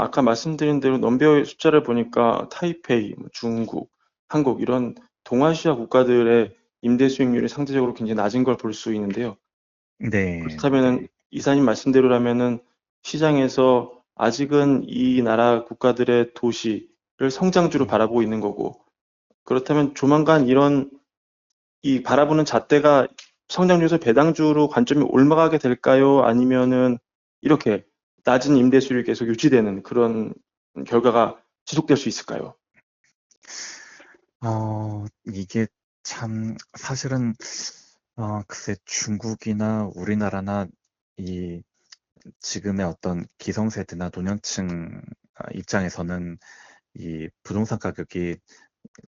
아까 말씀드린 대로 넘버의 숫자를 보니까 타이페이, 뭐 중국, 한국 이런 동아시아 국가들의 임대 수익률이 상대적으로 굉장히 낮은 걸 볼 수 있는데요. 네, 그렇다면은 네. 이사님 말씀대로라면은 시장에서 아직은 이 나라 국가들의 도시를 성장주로 음. 바라보고 있는 거고, 그렇다면 조만간 이런 이 바라보는 잣대가 성장주에서 배당주로 관점이 올라가게 될까요? 아니면은 이렇게 낮은 임대 수익이 계속 유지되는 그런 결과가 지속될 수 있을까요? 이게 참, 사실은, 글쎄, 중국이나 우리나라나 이 지금의 어떤 기성세대나 노년층 입장에서는 이 부동산 가격이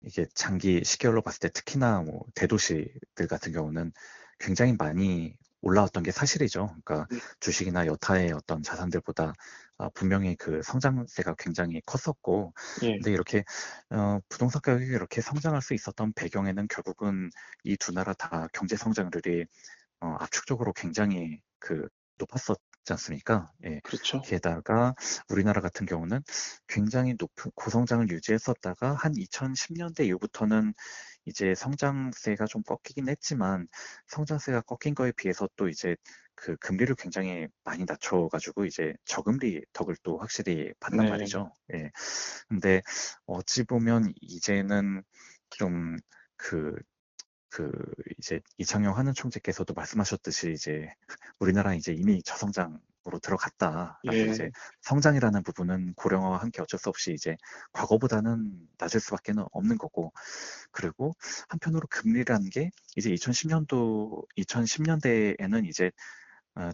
이게 장기 시계열로 봤을 때 특히나 뭐 대도시들 같은 경우는 굉장히 많이 올라왔던 게 사실이죠. 그러니까 주식이나 여타의 어떤 자산들보다 분명히 그 성장세가 굉장히 컸었고, 예, 근데 이렇게 부동산 가격이 이렇게 성장할 수 있었던 배경에는 결국은 이 두 나라 다 경제 성장률이 압축적으로 굉장히 그 높았었지 않습니까? 예. 그렇죠. 게다가 우리나라 같은 경우는 굉장히 높은 고성장을 유지했었다가 한 2010년대 이후부터는 이제 성장세가 좀 꺾이긴 했지만 성장세가 꺾인 거에 비해서 또 이제 그 금리를 굉장히 많이 낮춰가지고 이제 저금리 덕을 또 확실히 봤단 네, 말이죠. 예. 근데 어찌 보면 이제는 좀 그 이제 이창용 하는 총재께서도 말씀하셨듯이 이제 우리나라 이제 이미 저성장으로 들어갔다라고 이제 예, 성장이라는 부분은 고령화와 함께 어쩔 수 없이 이제 과거보다는 낮을 수밖에 없는 거고 그리고 한편으로 금리라는 게 이제 2010년대에는 이제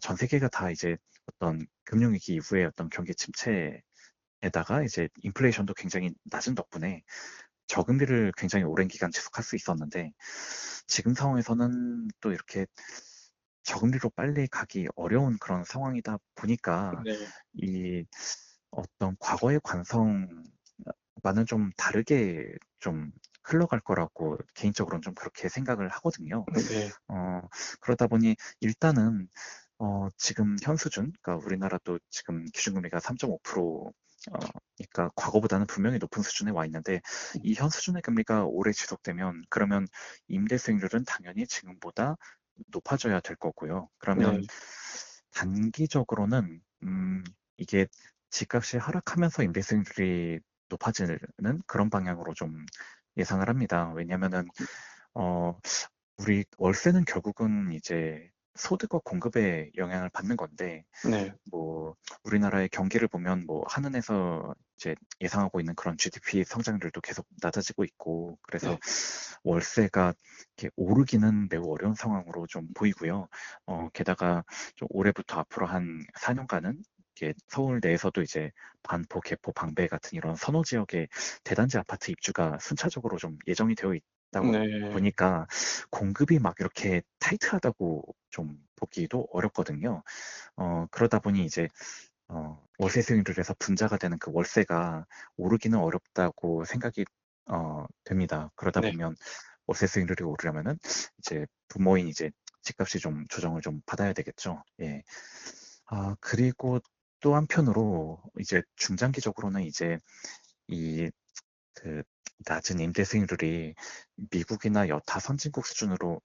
전 세계가 다 이제 어떤 금융위기 이후에 어떤 경기 침체에다가 이제 인플레이션도 굉장히 낮은 덕분에 저금리를 굉장히 오랜 기간 지속할 수 있었는데 지금 상황에서는 또 이렇게 저금리로 빨리 가기 어려운 그런 상황이다 보니까 네, 이 어떤 과거의 관성과는 좀 다르게 좀 흘러갈 거라고 개인적으로는 좀 그렇게 생각을 하거든요. 네, 어, 그러다 보니 일단은 지금 현 수준, 그러니까 우리나라도 지금 기준금리가 3.5%, 그러니까 과거보다는 분명히 높은 수준에 와 있는데 이 현 수준의 금리가 오래 지속되면 그러면 임대 수익률은 당연히 지금보다 높아져야 될 거고요. 그러면 네, 단기적으로는 이게 집값이 하락하면서 임대 수익률이 높아지는 그런 방향으로 좀 예상을 합니다. 왜냐면은 어, 우리 월세는 결국은 이제 소득과 공급에 영향을 받는 건데, 네, 뭐, 우리나라의 경기를 보면 뭐, 한은에서 이제 예상하고 있는 그런 GDP 성장률도 계속 낮아지고 있고, 그래서 네, 월세가 이렇게 오르기는 매우 어려운 상황으로 좀 보이고요. 게다가 좀 올해부터 앞으로 한 4년간은 이게 서울 내에서도 이제 반포, 개포, 방배 같은 이런 선호 지역의 대단지 아파트 입주가 순차적으로 좀 예정이 되어 있다고 네, 보니까 공급이 막 이렇게 타이트하다고 좀 보기도 어렵거든요. 그러다 보니 이제 월세 수익률에서 분자가 되는 그 월세가 오르기는 어렵다고 생각이 됩니다. 그러다 네, 보면 월세 수익률이 오르려면은 이제 부모인 이제 집값이 좀 조정을 좀 받아야 되겠죠. 예. 그리고 또 한편으로 이제 중장기적으로는 이제 이 그 낮은 임대 수익률이 미국이나 여타 선진국 수준으로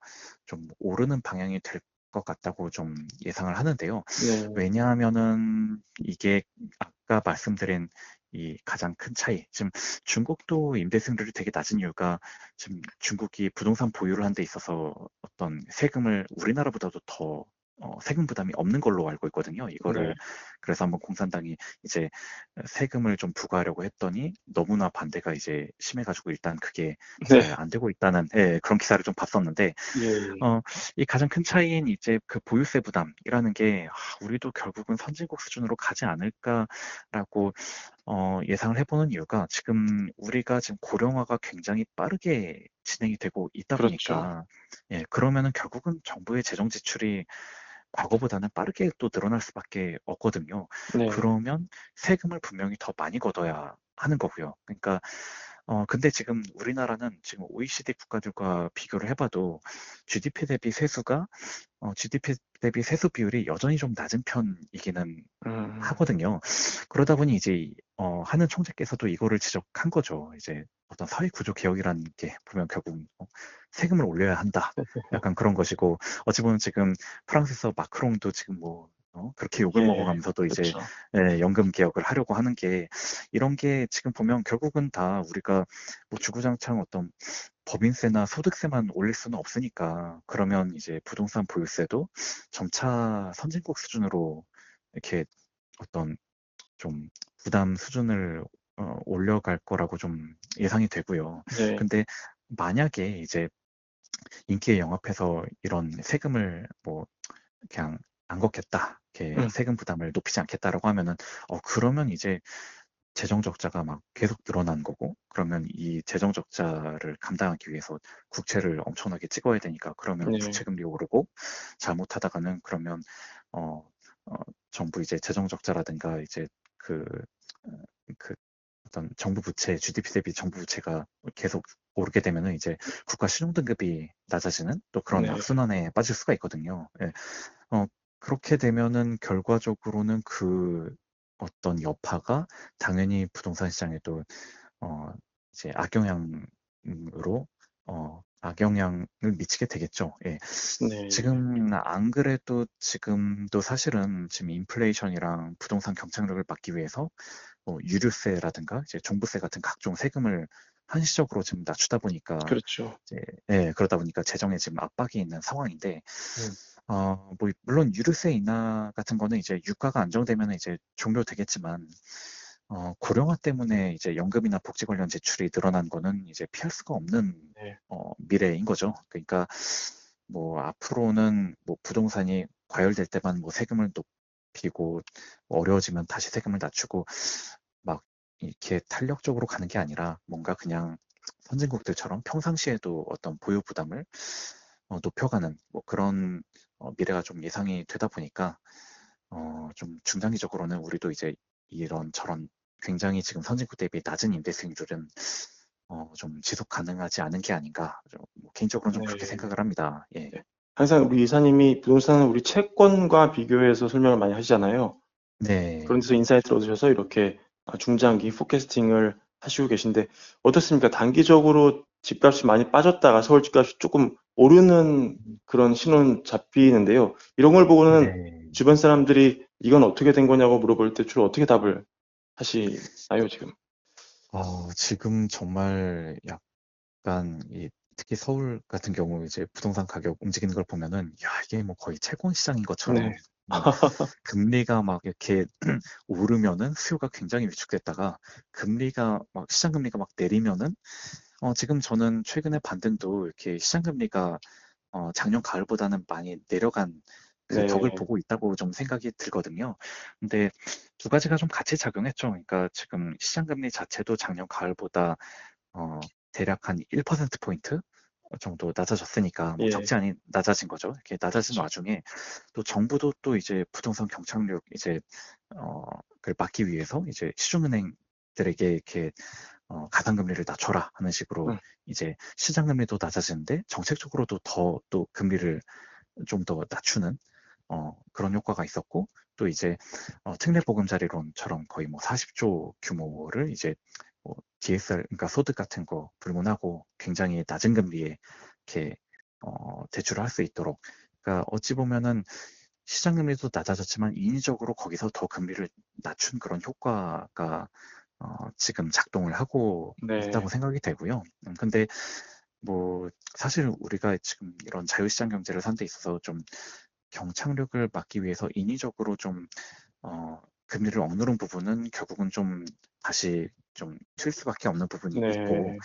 좀 오르는 방향이 될 것 같다고 좀 예상을 하는데요. 네, 왜냐하면은 이게 아까 말씀드린 이 가장 큰 차이, 지금 중국도 임대 수익률이 되게 낮은 이유가 지금 중국이 부동산 보유를 한 데 있어서 어떤 세금을 우리나라보다도 더 세금 부담이 없는 걸로 알고 있거든요. 네, 이거를 그래서 한번 공산당이 이제 세금을 좀 부과하려고 했더니 너무나 반대가 이제 심해가지고 일단 그게 잘 네, 안 되고 있다는 그런 기사를 좀 봤었는데 예, 예. 어, 이 가장 큰 차이인 이제 그 보유세 부담이라는 게 우리도 결국은 선진국 수준으로 가지 않을까라고 예상을 해보는 이유가 지금 우리가 지금 고령화가 굉장히 빠르게 진행이 되고 있다 그렇죠. 보니까 그러면은 결국은 정부의 재정 지출이 과거보다는 빠르게 또 늘어날 수밖에 없거든요. 네, 그러면 세금을 분명히 더 많이 걷어야 하는 거고요. 그러니까 근데 지금 우리나라는 지금 OECD 국가들과 비교를 해봐도 GDP 대비 세수가 GDP 대비 세수 비율이 여전히 좀 낮은 편이기는 음, 하거든요. 그러다 보니 이제 하는 총재께서도 이거를 지적한 거죠. 이제 어떤 사회 구조 개혁이라는 게 보면 결국 세금을 올려야 한다. 약간 그런 것이고 어찌 보면 지금 프랑스에서 마크롱도 지금 뭐 그렇게 욕을 예, 먹어가면서도 이제 그렇죠. 연금 개혁을 하려고 하는 게 이런 게 지금 보면 결국은 다 우리가 뭐 주구장창 어떤 법인세나 소득세만 올릴 수는 없으니까 그러면 이제 부동산 보유세도 점차 선진국 수준으로 이렇게 어떤 좀 부담 수준을 올려갈 거라고 좀 예상이 되고요. 네, 근데 만약에 이제 인기에 영합해서 이런 세금을 뭐 그냥 안 걷겠다, 이렇게 음, 세금 부담을 높이지 않겠다라고 하면은 그러면 이제 재정 적자가 막 계속 늘어난 거고, 그러면 이 재정 적자를 감당하기 위해서 국채를 엄청나게 찍어야 되니까, 그러면 네, 부채금리 오르고, 잘못하다가는 그러면, 어, 어, 정부 이제 재정 적자라든가, 이제 그, 어, 그 어떤 정부 부채, GDP 대비 정부 부채가 계속 오르게 되면은 이제 국가 신용등급이 낮아지는 또 그런 네, 악순환에 빠질 수가 있거든요. 예. 어, 그렇게 되면은 결과적으로는 그 어떤 여파가 당연히 부동산 시장에도 어, 이제 악영향을 미치게 되겠죠. 예. 네, 지금 안 그래도 지금도 사실은 지금 인플레이션이랑 부동산 경착륙을 막기 위해서 뭐 유류세라든가 이제 종부세 같은 각종 세금을 한시적으로 지금 낮추다 보니까 그렇죠. 이제 그러다 보니까 재정에 지금 압박이 있는 상황인데 음, 뭐 물론 유류세 인하 같은 거는 이제 유가가 안정되면 이제 종료되겠지만 고령화 때문에 이제 연금이나 복지 관련 지출이 늘어난 거는 이제 피할 수가 없는 네, 미래인 거죠. 그러니까 뭐 앞으로는 뭐 부동산이 과열될 때만 뭐 세금을 높이고 뭐 어려워지면 다시 세금을 낮추고 막 이렇게 탄력적으로 가는 게 아니라 뭔가 그냥 선진국들처럼 평상시에도 어떤 보유 부담을 높여가는 뭐 그런 미래가 좀 예상이 되다 보니까 좀 중장기적으로는 우리도 이제 이런 저런 굉장히 지금 선진국 대비 낮은 임대 수익률은 좀 지속 가능하지 않은 게 아닌가. 뭐 개인적으로는 좀 그렇게 네, 생각을 합니다. 예. 네. 항상 우리 이사님이 부동산은 우리 채권과 비교해서 설명을 많이 하시잖아요. 네. 그런 데서 인사이트를 얻으셔서 이렇게 중장기 포캐스팅을 하시고 계신데 어떻습니까? 단기적으로 집값이 많이 빠졌다가 서울 집값이 조금 오르는 그런 신호는 잡히는데요. 이런 걸 보고는 네. 주변 사람들이 이건 어떻게 된 거냐고 물어볼 때 주로 어떻게 답을 하시나요, 지금? 지금 정말 약간 특히 서울 같은 경우 이제 부동산 가격 움직이는 걸 보면은 야, 이게 뭐 거의 채권 시장인 네. 것처럼 뭐 금리가 막 이렇게 오르면은 수요가 굉장히 위축됐다가 금리가 막 시장 금리가 막 내리면은 지금 저는 최근에 반등도 이렇게 시장 금리가 작년 가을보다는 많이 내려간 그 격을 네. 보고 있다고 좀 생각이 들거든요. 근데 두 가지가 좀 같이 작용했죠. 그러니까 지금 시장 금리 자체도 작년 가을보다 대략 한 1%포인트 정도 낮아졌으니까 뭐 예. 적지 않이 낮아진 거죠. 이렇게 낮아진 그렇죠. 와중에 또 정부도 또 이제 부동산 경착륙 이제 어, 그걸 막기 위해서 이제 시중은행들에게 이렇게 가상금리를 낮춰라 하는 식으로 음, 이제 시장금리도 낮아지는데 정책적으로도 더 또 금리를 좀 더 낮추는 그런 효과가 있었고 또 이제 특례보금자리론처럼 거의 뭐 40조 규모를 이제 뭐 DSR 그러니까 소득 같은 거 불문하고 굉장히 낮은 금리에 이렇게 대출을 할 수 있도록 그러니까 어찌 보면은 시장 금리도 낮아졌지만 인위적으로 거기서 더 금리를 낮춘 그런 효과가 지금 작동을 하고 네. 있다고 생각이 되고요. 근데 뭐 사실 우리가 지금 이런 자유시장 경제를 산 데 있어서 좀 경착륙을 막기 위해서 인위적으로 좀 금리를 억누른 부분은 결국은 좀 다시 좀 튈 수밖에 없는 부분이 있고 네.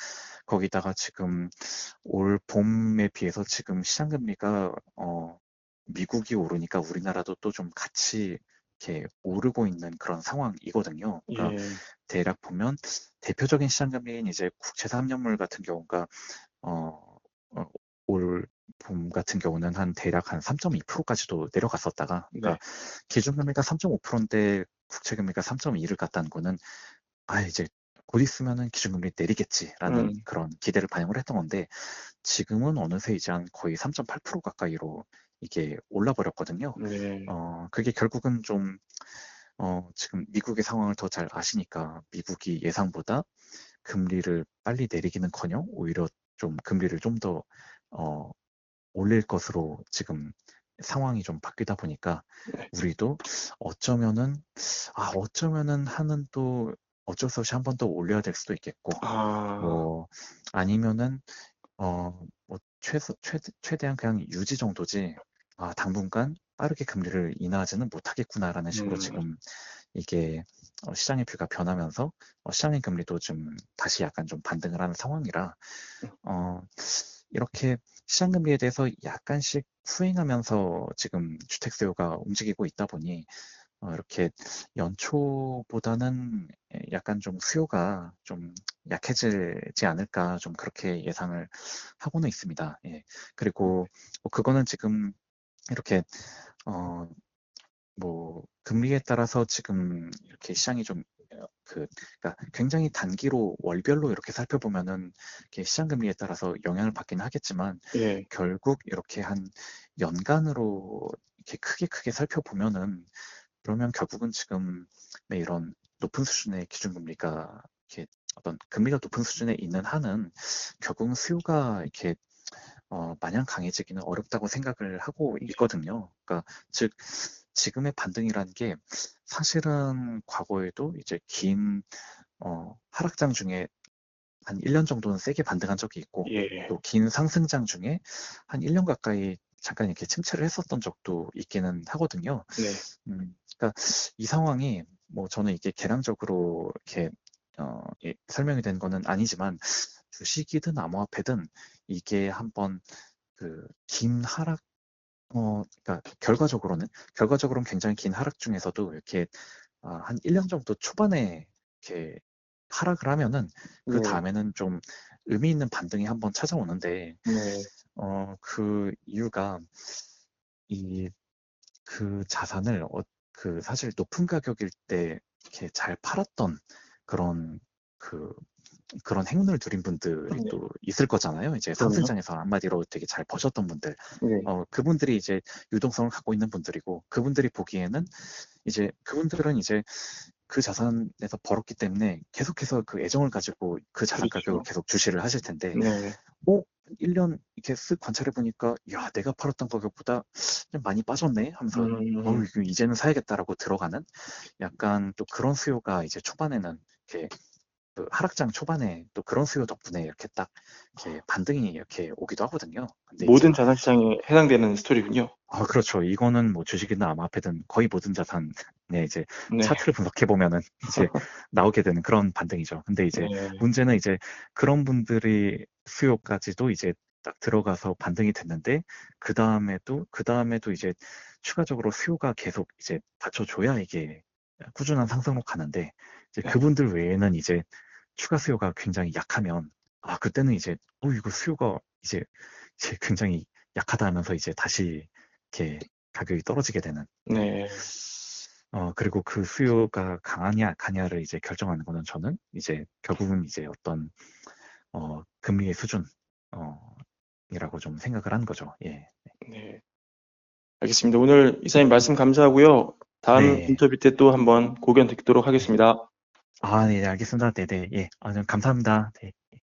거기다가 지금 올 봄에 비해서 지금 시장 금리가 미국이 오르니까 우리나라도 또 좀 같이 이렇게 오르고 있는 그런 상황이거든요. 그러니까 예. 대략 보면 대표적인 시장 금리인 이제 국채 3년물 같은 경우가 어, 어, 올 봄 같은 경우는 한 대략 한 3.2%까지도 내려갔었다가, 그러니까 네. 기준금리가 3.5%인데 국채금리가 3.2를 갔다는 거는 이제 곧 있으면은 기준금리 내리겠지라는 음, 그런 기대를 반영을 했던 건데 지금은 어느새 이제 한 거의 3.8% 가까이로 이게 올라 버렸거든요. 네. 그게 결국은 좀 지금 미국의 상황을 더 잘 아시니까 미국이 예상보다 금리를 빨리 내리기는커녕 오히려 좀 금리를 좀 더 올릴 것으로 지금 상황이 좀 바뀌다 보니까 네. 우리도 어쩌면은 어쩌면은 하는 또 어쩔 수 없이 한 번 더 올려야 될 수도 있겠고 아, 뭐 아니면은 뭐 최대한 그냥 유지 정도지 당분간 빠르게 금리를 인하하지는 못하겠구나라는 식으로 음, 지금 이게 시장의 뷰가 변하면서 시장의 금리도 좀 다시 약간 좀 반등을 하는 상황이라 어, 이렇게 시장 금리에 대해서 약간씩 후행하면서 지금 주택 수요가 움직이고 있다 보니 이렇게 연초보다는 약간 좀 수요가 좀 약해지지 않을까 좀 그렇게 예상을 하고는 있습니다. 예. 그리고 그거는 지금 이렇게 어, 뭐 금리에 따라서 지금 이렇게 시장이 좀 그러니까 굉장히 단기로 월별로 이렇게 살펴보면은 이렇게 시장 금리에 따라서 영향을 받기는 하겠지만 예. 결국 이렇게 한 연간으로 이렇게 크게 살펴보면은 그러면 결국은 지금 이런 높은 수준의 기준금리가 이렇게 어떤 금리가 높은 수준에 있는 한은 결국은 수요가 이렇게 마냥 강해지기는 어렵다고 생각을 하고 있거든요. 그러니까 즉 지금의 반등이라는 게 사실은 과거에도 이제 긴 하락장 중에 한 1년 정도는 세게 반등한 적이 있고 예. 또 긴 상승장 중에 한 1년 가까이 잠깐 이렇게 침체를 했었던 적도 있기는 하거든요. 네. 그러니까 이 상황이 뭐 저는 이게 계량적으로 이렇게 설명이 된 거는 아니지만 주식이든 암호화폐든 이게 한번 그 긴 하락 그러니까 결과적으로는 굉장히 긴 하락 중에서도 이렇게 한 1년 정도 초반에 이렇게 하락을 하면은 그 네. 다음에는 좀 의미 있는 반등이 한번 찾아오는데 네. 그 이유가 이 그 자산을 사실 높은 가격일 때 이렇게 잘 팔았던 그런 그 그런 행운을 누린 분들이 네. 또 있을 거잖아요. 이제 그럼요. 상승장에서 한마디로 되게 잘 버셨던 분들. 네. 그분들이 이제 유동성을 갖고 있는 분들이고 그분들이 보기에는 이제 그분들은 이제 그 자산에서 벌었기 때문에 계속해서 그 애정을 가지고 그 자산 가격을 그렇죠. 계속 주시를 하실 텐데 네. 1년 이렇게 쓱 관찰해 보니까 야, 내가 팔았던 가격보다 좀 많이 빠졌네 하면서 음, 이거 이제는 사야겠다라고 들어가는 약간 또 그런 수요가 이제 초반에는 이렇게 그 하락장 초반에 또 그런 수요 덕분에 이렇게 딱 이렇게 반등이 이렇게 오기도 하거든요. 근데 이제 모든 자산 시장에 해당되는 스토리군요. 그렇죠. 이거는 뭐 주식이나 암호화폐든 거의 모든 자산에 이제 네. 차트를 분석해 보면은 이제 나오게 되는 그런 반등이죠. 근데 이제 네. 문제는 이제 그런 분들이 수요까지도 이제 딱 들어가서 반등이 됐는데 그 다음에도 이제 추가적으로 수요가 계속 이제 받쳐줘야 이게 꾸준한 상승으로 가는데 이제 네. 그분들 외에는 이제 추가 수요가 굉장히 약하면 그때는 이제 이거 수요가 이제 굉장히 약하다 하면서 이제 다시 이렇게 가격이 떨어지게 되는. 예. 네. 그리고 그 수요가 강하냐, 약하냐를 이제 결정하는 거는 저는 이제 결국은 이제 어떤, 금리의 수준, 이라고 좀 생각을 하는 거죠. 예. 네. 알겠습니다. 오늘 이사님 말씀 감사하고요. 다음 네. 인터뷰 때 또 한번 고견 듣도록 네. 하겠습니다. 네, 알겠습니다. 네네. 예. 좀 감사합니다. 네.